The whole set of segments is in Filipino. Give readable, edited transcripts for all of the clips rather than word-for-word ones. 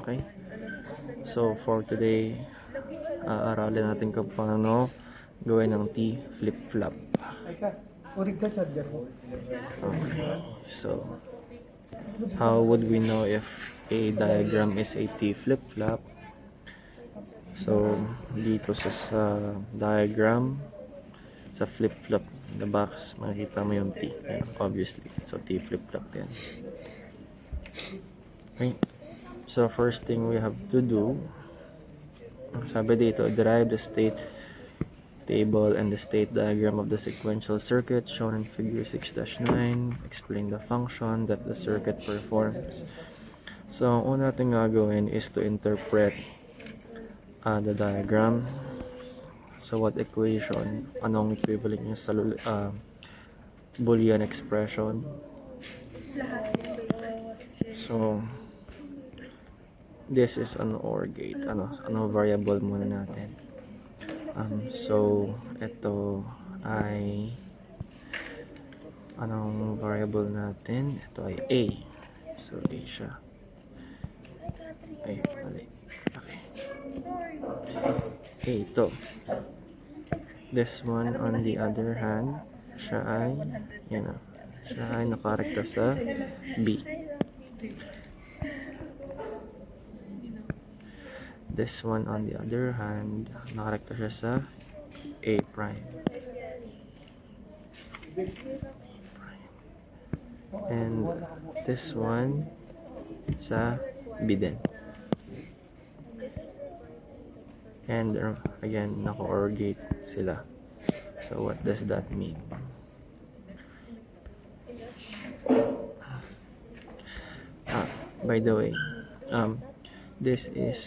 Okay. So for today, aralin natin kung paano gawin ng T flip-flop. Okay. So, how would we know if a diagram is a T flip-flop? So, dito sa diagram, sa flip-flop, the box, makikita mo yung T. Ayan, obviously. So, T flip-flop yan. Okay. So, first thing we have to do, sabi dito, derive the state table and the state diagram of the sequential circuit shown in figure 6-9. Explain the function that the circuit performs. So, ang una natin gagawin is to interpret the diagram. So, what equation? Anong equivalent niya sa Boolean expression? So, this is an OR gate. Ano variable muna natin? So, ito ay anong variable natin? Ito ay A. So, A siya. Ay, mali. Okay. A ito. This one, on the other hand, siya ay, yan na. Siya ay nakarekta sa B. This one, on the other hand, nakarekta siya sa A prime. And this one sa B din. And again, naka-OR gate sila. So what does that mean? By the way, this is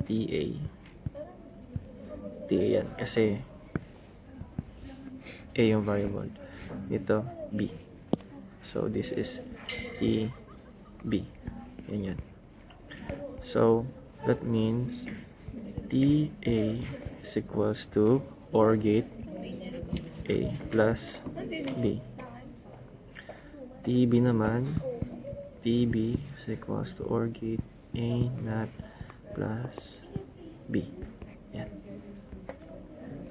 TA. TA yan kasi A yung variable. Ito B. So this is TB. Yan. So that means TA is equals to OR gate A plus B. TB naman, TB is equals to OR gate A not plus B. Yan.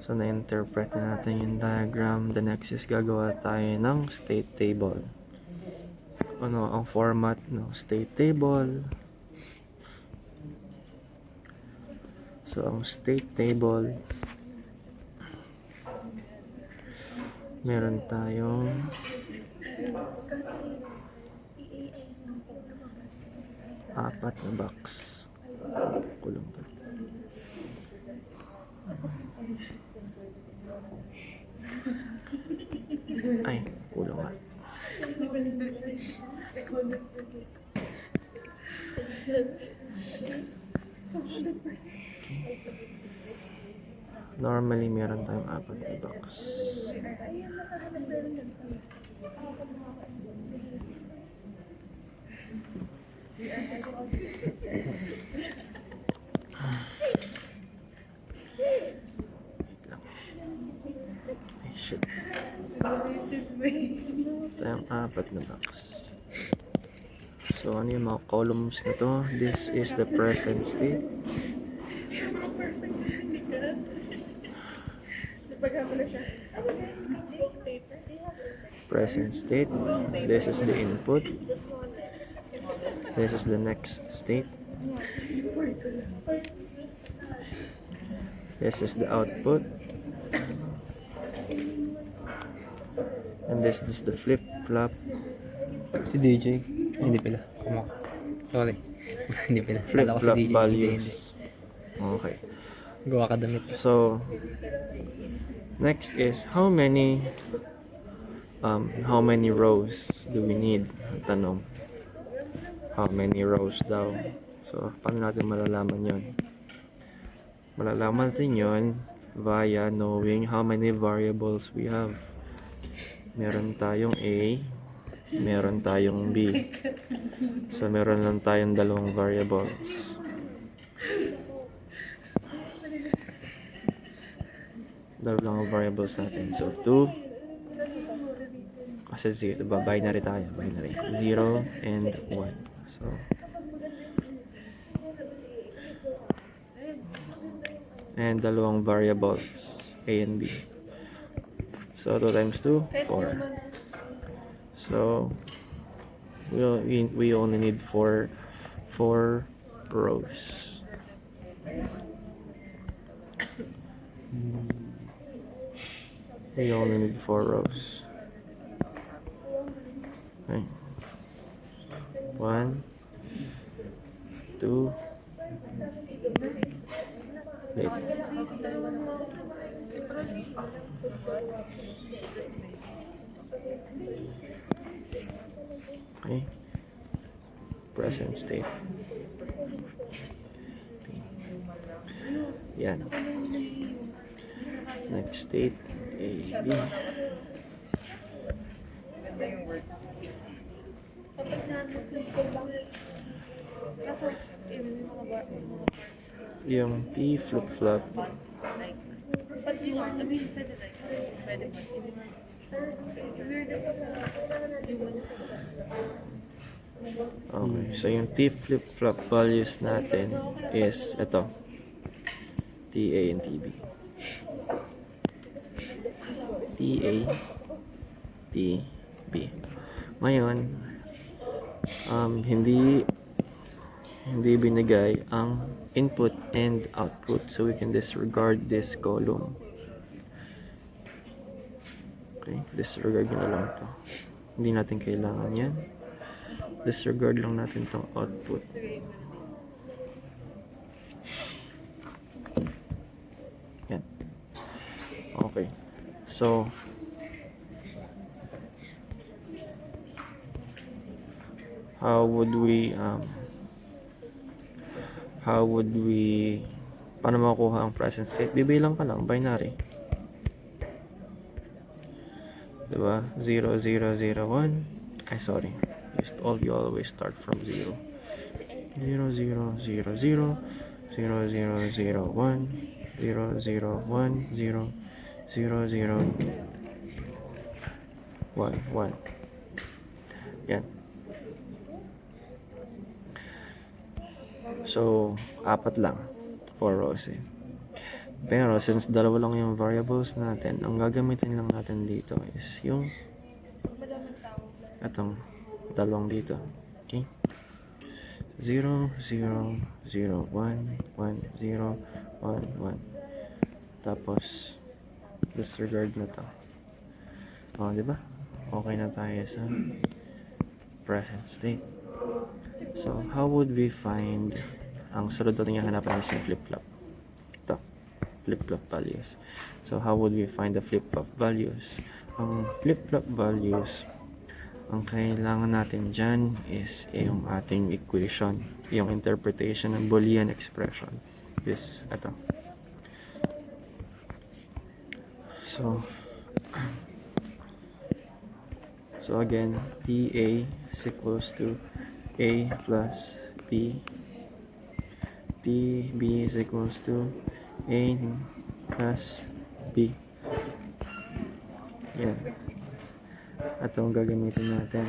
So, na-interpret na natin yung diagram. The next is gagawa tayo ng state table. Ano ang format ng state table? So, ang state table, meron tayong apat na box. Kulong to. Ay, kulang nga. Normally, meron tayong apat na box. Ay, shit. Ito yung apat na box. So, ano yung mga columns na to? This is the present state. Present state. This is the input. This is the next state. This is the output. And this is the flip-flop. Si DJ. Hindi pala. Sorry. Hindi pala. Flip-flop values. Okay. Gawa ka damit. So, next is how many rows do we need? Tanong. How many rows daw? So, paano natin malalaman yon? Malalaman natin yon via knowing how many variables we have. Meron tayong A, meron tayong B. So, meron lang tayong dalawang variables. Dalawang variables natin. So, 2 Kasi diba, binary tayo. Binary. 0 and 1. So, and dalawang variables, A and B. So, 2 times 2, 4. So, we only need 4 rows. We only need 4 rows. Okay. 1, 2, wait. Okay. Present state. Yan. Next state, A, B. Yung T flip-flop. Okay, so yung T flip-flop values natin is ito. TA and TB. TA, TB. Ngayon, hindi binigay ang input and output, so we can disregard this column. Okay, disregard nyo na lang to. Hindi natin kailangan yan. Disregard lang natin tong output. Yan. Okay. So, how would we paano makuha ang present state? Bibilang ka lang, binary. Diba? 0, 0, 0, 1. Ay, sorry. You always start from 0. 0, 0, 0, 0, 0, 0, 0, 1, 0, 0, 1, 0, 0, 0, 1, 1. Yan. So, 4 lang. 4 rows eh. Pero, since dalawa lang yung variables natin, ang gagamitin lang natin dito is yung itong dalawang dito. Okay? 0, 0, 0, 1, 1, 0, 1, 1. Tapos, disregard na to. O, diba? Okay na tayo sa present state. So, how would we find ang sunod natin yung hanapan is yung flip-flop. Ito, flip-flop values. So, how would we find the flip-flop values? Ang flip-flop values, ang kailangan natin dyan is yung ating equation, yung interpretation ng Boolean expression. This, ito. So again, TA is equals to A plus B. TB is equals to A plus B. Yan. Ito ang gagamitin natin.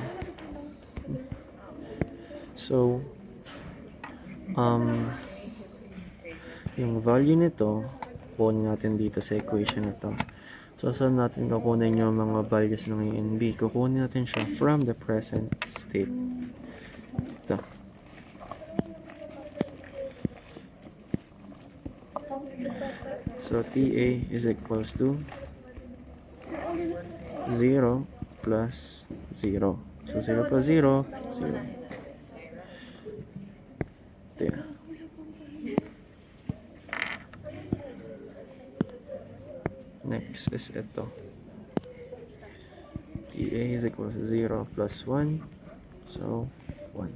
So, yung value nito, kunin natin dito sa equation na to. So, saan natin kukunin yung mga values ng A and B? Kukunin natin siya from the present state. Ito. So, TA is equals to 0 plus 0. So, 0 plus 0, 0. There. Next is ito. TA is equals to 0 plus 1. So, 1.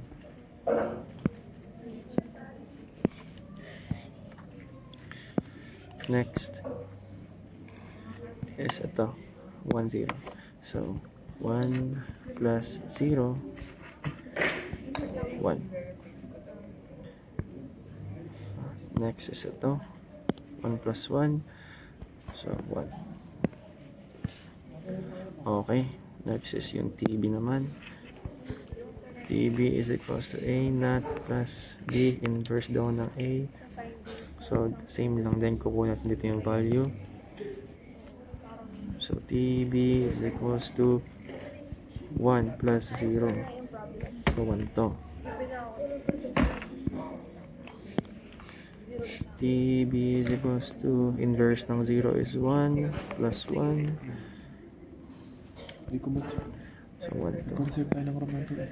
Next is ito. 1, 0. So, 1 plus 0, 1. Next is ito. 1 plus 1. So, 1. Okay. Next is yung TB naman. TB is equals to A naught plus B inverse daw ng A. So, same lang din. Kukuha natin dito yung value. So, TB is equals to 1 plus 0. So, 1 to. TB is equals to inverse ng 0 is 1 plus 1. Hindi ko match. So, 1 to. Conserve tayo ng romanto eh.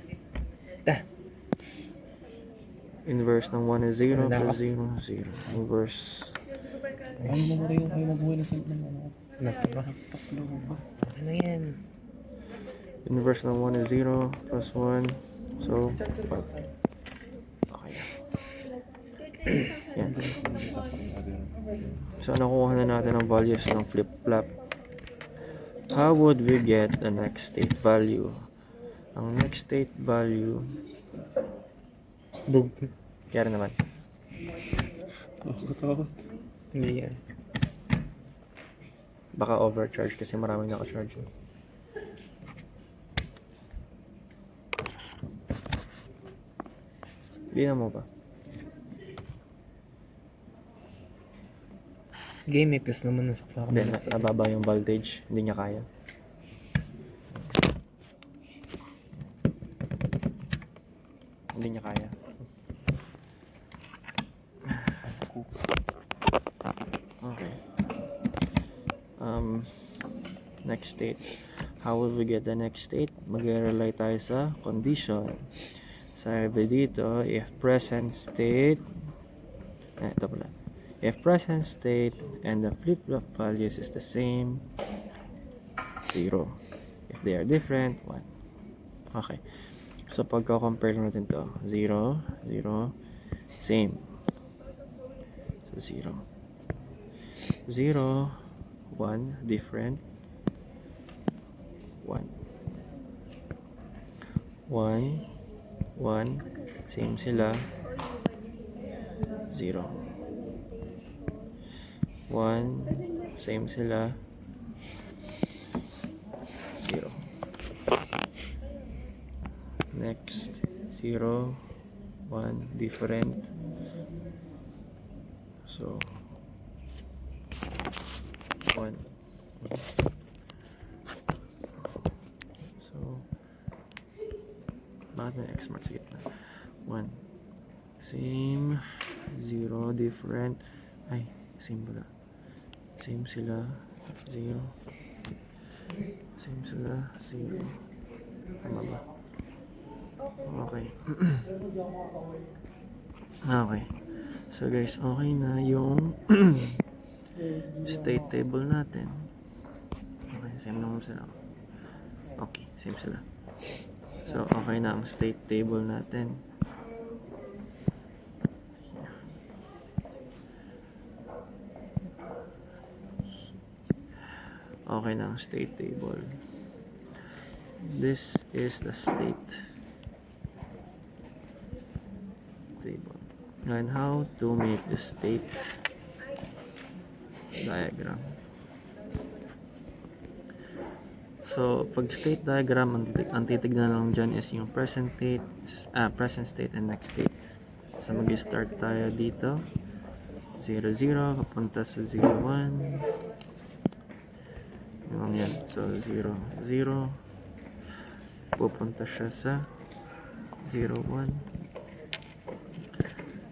Inverse ng 1 is 0 Ano plus 0, 0. Inverse. Ayaw mo rin yung ayaw mabuhay na self ng ano. Nafta ba? Taklo ba? Ano yan? Inverse ng 1 is 0 plus 1. So, 5. Okay. Yan. So, nakuha na natin ang values ng flip-flop. How would we get the next state value? Ang next state value, Bug. kaya naman. Nakakatakot. Hindi yan. Baka overcharge kasi maraming naka-charge. Hindi na mo ba? Game may plus naman ng saksakan. Hindi, nababa yung voltage. Hindi niya kaya. Hindi niya kaya. Okay. Next state. How will we get the next state? Mag-rely tayo sa condition. Sabi dito, if present state, ito pala. If present state and the flip-flop values is the same, 0. If they are different, 1. Okay. So, pagka-compare natin to, 0, 0, same. So, 0. 0, 1, different. 1. 1, 1, same sila. 0. 1, same sila. 0. Next, 0, 1, different. So, 1. So, bakit may X mark sa gitna? 1. Same, 0, different. Ay, same pala. Same sila, 0. Same sila, 0. Tama ba? Okay. Okay. So guys, okay na yung state table natin. Okay, same naman sila. Okay, same sila. So, okay na ang state table natin. Okay na ang state table. This is the state table. And how to make the state diagram. So, pag state diagram, ang titignan lang dyan is yung present state and next state. So, mag-start tayo dito. 0, 0, papunta sa 0, 1. Yan. So, 0, 0. Pupunta siya sa 0, 1.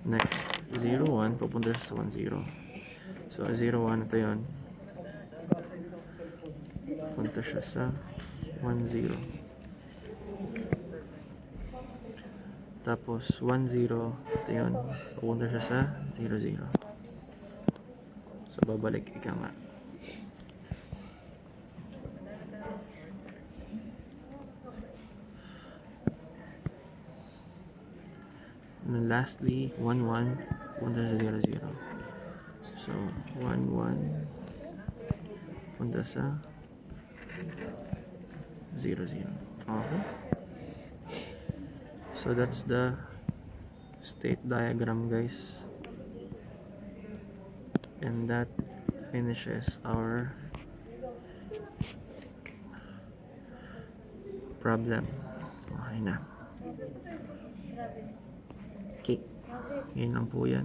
Next, 0, 1. Pupunta siya sa 1, 0. So, 0, 1. Ito yun. Pupunta siya sa 1, 0. Tapos, 1, 0. Ito yun. Pupunta siya sa 0, 0. So, babalik. Ika nga. And then lastly, 1, 1, punta sa 0, 0. So, 1, 1, punta sa 0, 0. Okay. So, that's the state diagram, guys. And that finishes our problem. Okay na. Okay. Yun lang po yan.